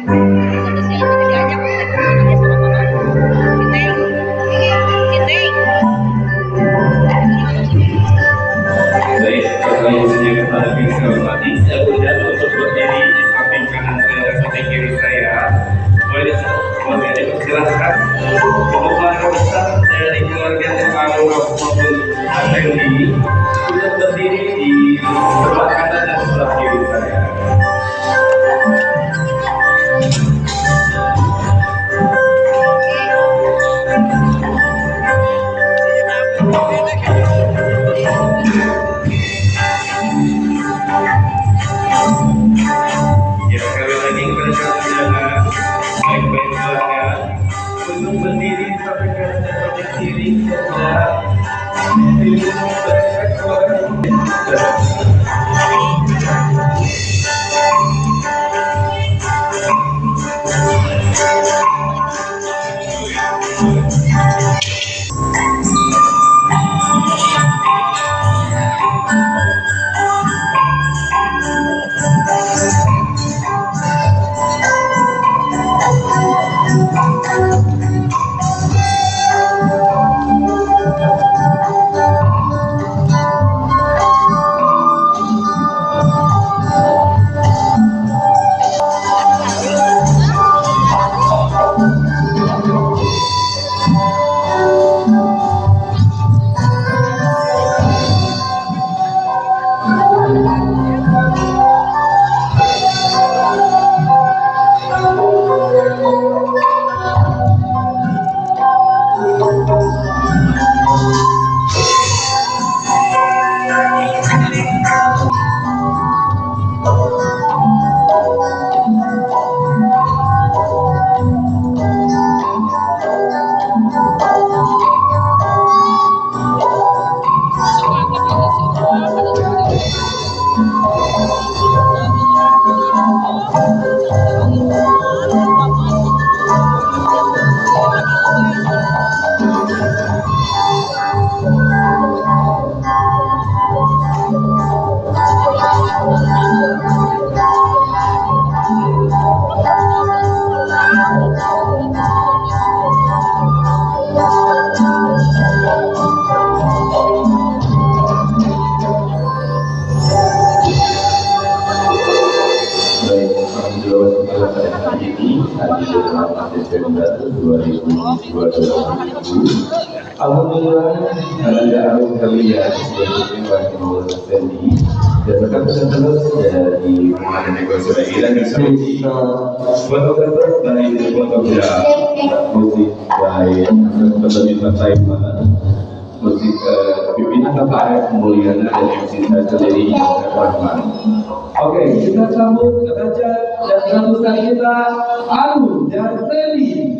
Baik, setelah isinya kepada saya hormati, saya kemudian untuk berdiri di samping kanan saya, samping kiri saya. Boleh dipersilahkan untuk keluarga besar dari keluarga Al-Arwah maupun Effendi untuk berdiri di sebelah kanan dan sebelah kiri saya. Ya, sekali lagi kepada saudara baik-baik keluarga untuk berdiri di samping kanan dan samping kiri saudara. Desember 2022. Alhamdulillah, ada alim kalian sebagai wakil Effendi dan rekan-rekan terus dari Pemadam Ekonomi dan bisa fotografer dari fotograf musik dari penerbitan Taiwan musik pimpinan KPR kemuliaan dan MC saya sendiri Rahman. Oke, kita sambut raja dan ratu kali kita Alu dan Feli.